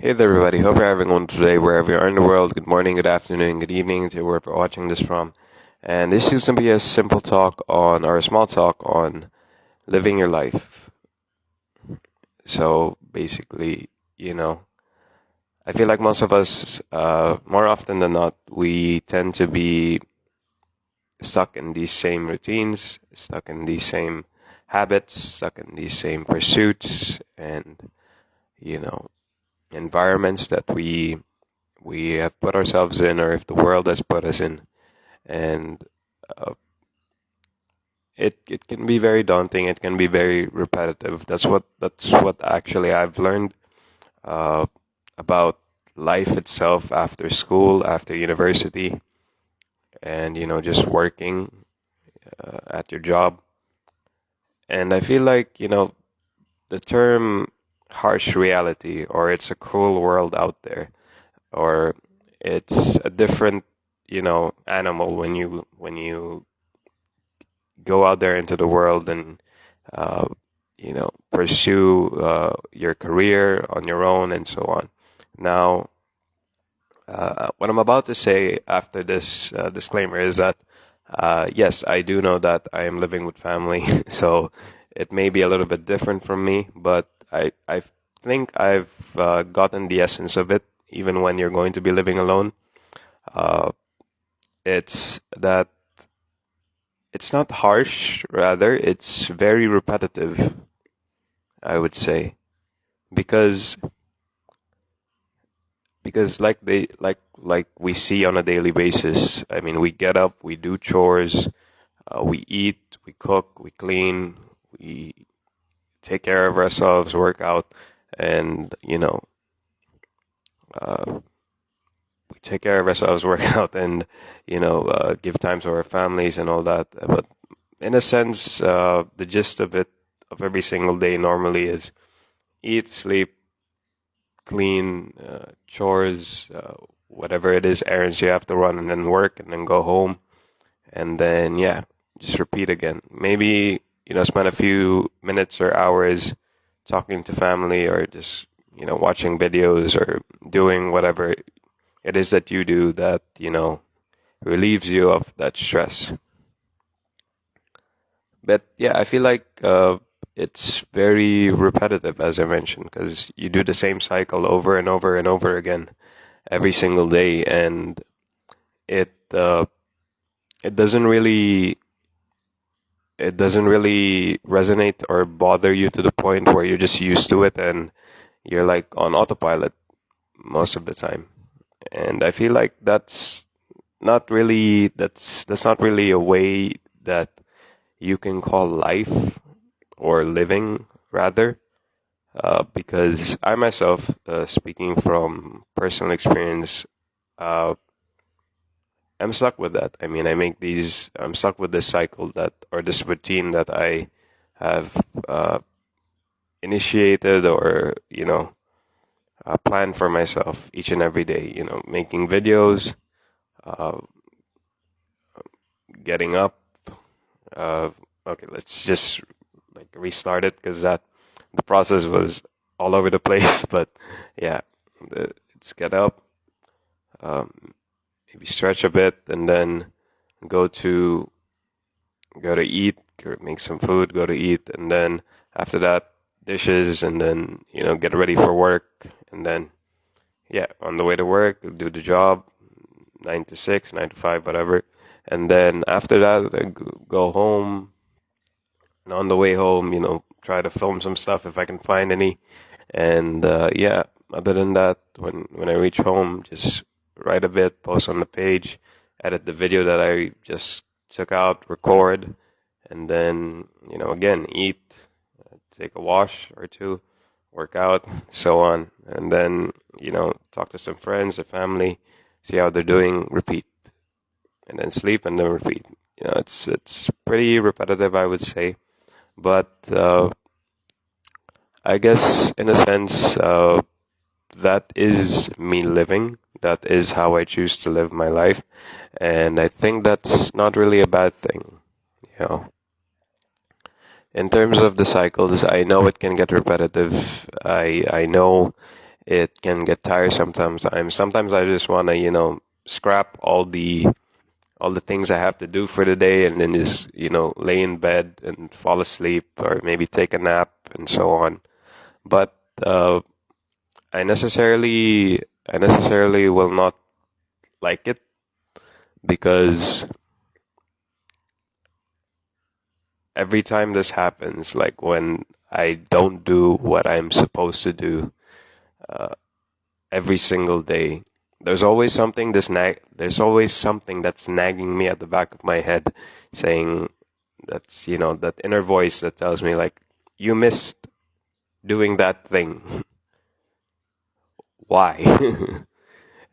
Hey there, everybody. Hope you're having one today, wherever you are in the world. Good morning, good afternoon, good evening to wherever you're watching this from. And this is going to be a simple talk on, or a small talk on living your life. So basically, I feel like most of us, more often than not, we tend to be stuck in these same routines, stuck in these same habits, stuck in these same pursuits and, you know, environments that we have put ourselves in, or if the world has put us in, and uh, it can be very daunting. It can be very repetitive. That's what actually I've learned uh, about life itself after school, after university, and just working at your job. And I feel like the term harsh reality, or it's a cruel world out there, or it's a different animal when you go out there into the world and pursue your career on your own and so on. Now, what I'm about to say after this disclaimer is that yes, I do know that I am living with family, so it may be a little bit different from me, but I think I've gotten the essence of it. Even when you're going to be living alone, uh, it's that it's not harsh, rather, it's very repetitive, I would say. Because like we see on a daily basis. I mean, we get up, we do chores, we eat, we cook, we clean, we take care of ourselves, work out, and uh, we take care of ourselves, work out, and give time to our families and all that. But in a sense, the gist of it, of every single day normally is eat, sleep, clean, chores, whatever it is, errands you have to run, and then work, and then go home, and then yeah, just repeat again. Maybe spend a few minutes or hours talking to family, or just watching videos, or doing whatever it is that you do that relieves you of that stress. But yeah, I feel like it's very repetitive, as I mentioned, because you do the same cycle over and over and over again every single day, and it uh, it doesn't really it doesn't really resonate or bother you to the point where you're just used to it and you're like on autopilot most of the time. And I feel like that's not really a way that you can call life, or living rather, because I myself, speaking from personal experience, uh, I'm stuck with that. I mean, I'm stuck with this cycle, that, or this routine that I have initiated, or planned for myself each and every day. Making videos, uh, getting up. Uh, okay, let's just like restart it, because that the process was all over the place. But yeah, it's get up, um, maybe stretch a bit, and then go to go to eat, make some food, go to eat, and then after that, dishes, and then get ready for work, and then yeah, on the way to work, do the job, 9 to 6, 9 to 5, whatever, and then after that, I go home, and on the way home, try to film some stuff if I can find any, and yeah, other than that, when I reach home, just write a bit, post on the page, edit the video that I just took out, record, and then again, eat, take a wash or two, work out, so on, and then talk to some friends or family, see how they're doing, repeat, and then sleep, and then repeat. It's pretty repetitive, I would say, but I guess in a sense, that is me living. That is how I choose to live my life, and I think that's not really a bad thing. You know, in terms of the cycles, I know it can get repetitive. I know it can get tiresome sometimes. Sometimes I just want to, scrap all the things I have to do for the day and then just, lay in bed and fall asleep or maybe take a nap and so on. But I necessarily will not like it because every time this happens, like when I don't do what I'm supposed to do, uh, every single day, there's always something that's nagging me at the back of my head, saying that's that inner voice that tells me like you missed doing that thing. Why?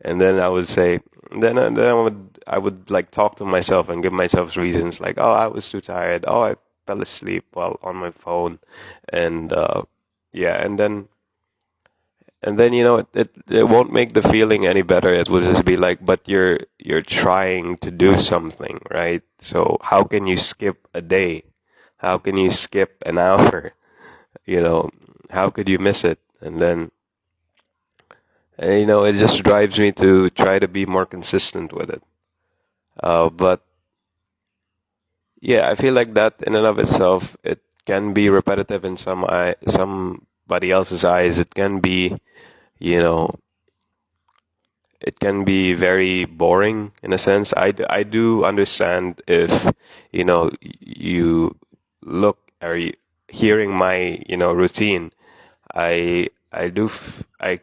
And then I would say, then I would like talk to myself and give myself reasons like, oh, I was too tired. Oh, I fell asleep while on my phone, and yeah, and then it won't make the feeling any better. It will just be like, but you're trying to do something, right? So how can you skip a day? How can you skip an hour? You know, how could you miss it? And then it just drives me to try to be more consistent with it. But yeah, I feel like that in and of itself, it can be repetitive in somebody else's eyes. It can be, you know, it can be very boring in a sense. I do understand if, you look or hearing my, routine. I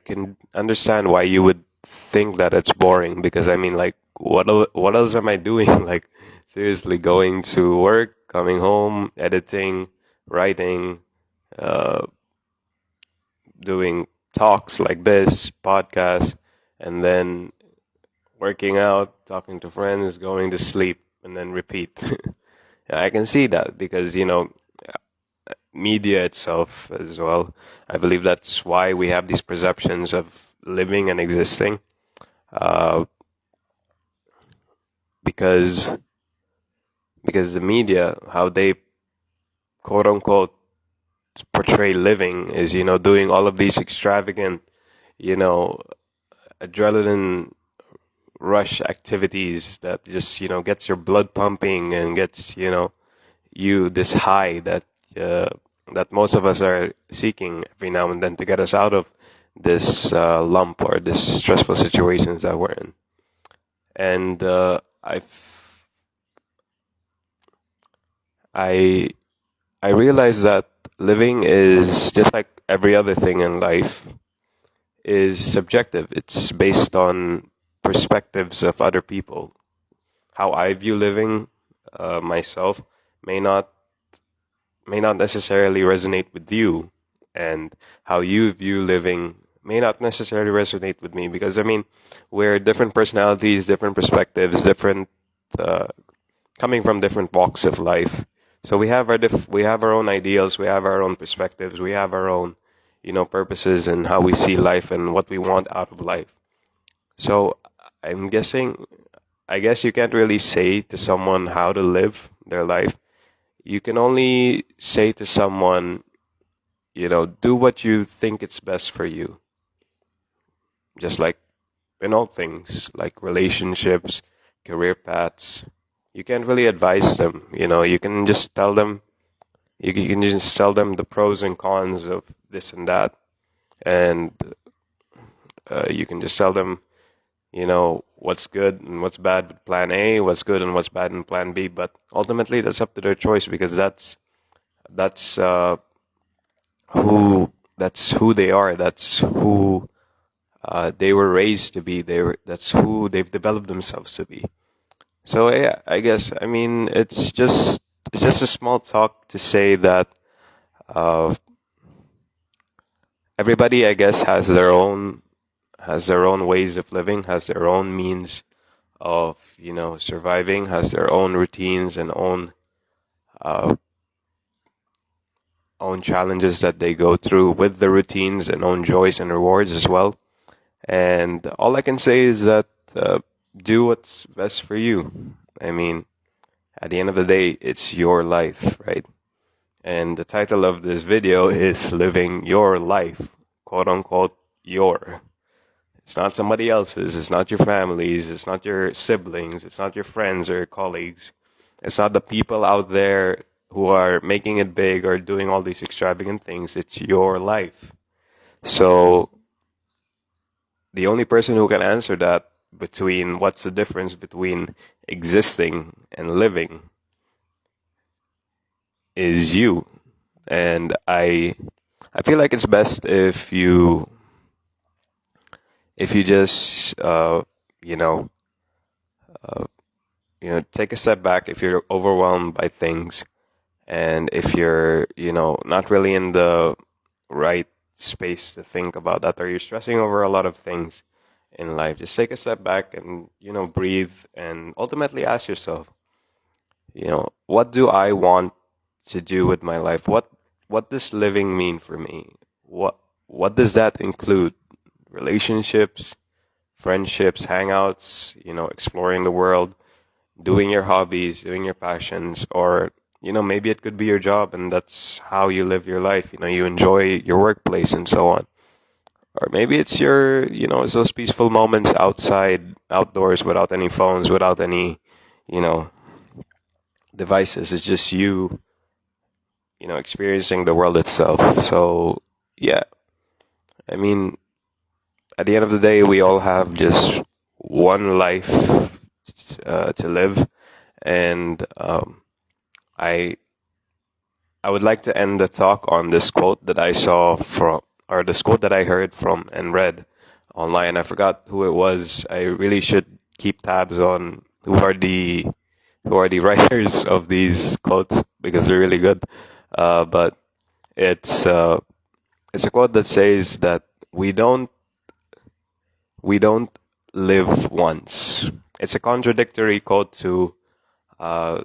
can understand why you would think that it's boring because I mean, like, what else am I doing? Like, seriously, going to work, coming home, editing, writing, uh, doing talks like this, podcast, and then working out, talking to friends, going to sleep, and then repeat. I can see that because, media itself as well. I believe that's why we have these perceptions of living and existing, uh, because the media, how they quote unquote portray living is, doing all of these extravagant, you know, adrenaline rush activities that just, gets your blood pumping and gets, you this high uh, that most of us are seeking every now and then to get us out of this lump or this stressful situations that we're in. And I I realized that living is just like every other thing in life is subjective. It's based on perspectives of other people. How I view living myself may not necessarily resonate with you, and how you view living may not necessarily resonate with me because I mean we're different personalities, different perspectives, different uh, coming from different walks of life. So we have our own ideals, we have our own perspectives, we have our own purposes and how we see life and what we want out of life. So I'm guessing I guess you can't really say to someone how to live their life. You can only say to someone, do what you think it's best for you. Just like in all things, like relationships, career paths. You can't really advise them. You can just tell them, you can just tell them the pros and cons of this and that. And you can just tell them, what's good and what's bad with plan A, what's good and what's bad in plan B. But ultimately, that's up to their choice because that's who they are. That's who they were raised to be. That's who they've developed themselves to be. So yeah, I guess I mean it's just a small talk to say that uh, everybody I guess has their own ways of living, has their own means of surviving, has their own routines and uh, own challenges that they go through with the routines and own joys and rewards as well. And all I can say is that do what's best for you. I mean, at the end of the day, it's your life, right? And the title of this video is Living Your Life, quote unquote, your. It's not somebody else's. It's not your family's. It's not your siblings. It's not your friends or your colleagues. It's not the people out there who are making it big or doing all these extravagant things. It's your life. So the only person who can answer that between what's the difference between existing and living is you. And I feel like it's best if you just you know uh, take a step back if you're overwhelmed by things, and if you're not really in the right space to think about that, or you're stressing over a lot of things in life. Just take a step back and breathe, and ultimately ask yourself, what do I want to do with my life? What does living mean for me? What does that include? Relationships, friendships, hangouts, exploring the world, doing your hobbies, doing your passions, or maybe it could be your job and that's how you live your life. You enjoy your workplace and so on. Or maybe it's it's those peaceful moments outdoors, without any phones, without any, you know, devices. It's just you, experiencing the world itself. So, yeah, I mean, at the end of the day, we all have just one life to live, and I I would like to end the talk on this quote that I saw from, or this quote that I heard from and read online. I forgot who it was. I really should keep tabs on who are the writers of these quotes, because they're really good. But it's uh, it's a quote that says that we don't we don't live once. It's a contradictory quote to uh,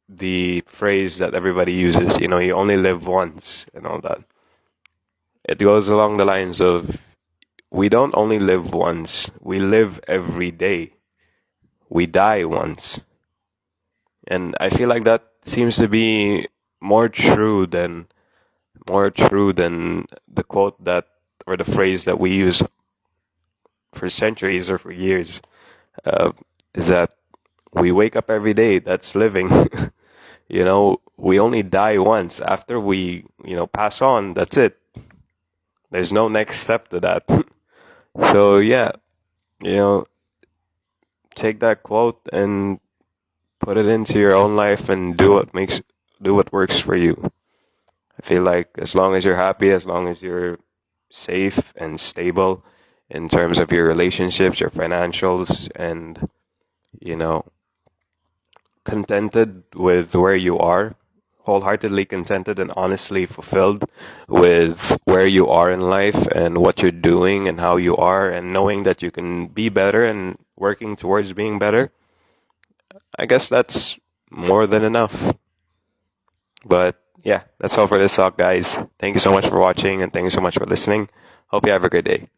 the phrase that everybody uses. You only live once and all that. It goes along the lines of, we don't only live once, we live every day. We die once. And I feel like that seems to be more true than the quote that, or the phrase that we use for centuries or for years. Uh, is that we wake up every day. That's living. We only die once. After we, pass on, that's it. There's no next step to that. So yeah, you know, take that quote and put it into your own life and do what works for you. I feel like as long as you're happy, as long as you're safe and stable in terms of your relationships, your financials, and you know, contented with where you are, wholeheartedly contented and honestly fulfilled with where you are in life and what you're doing and how you are, and knowing that you can be better and working towards being better, I guess that's more than enough. But yeah, that's all for this talk, guys. Thank you so much for watching, and thank you so much for listening. Hope you have a great day.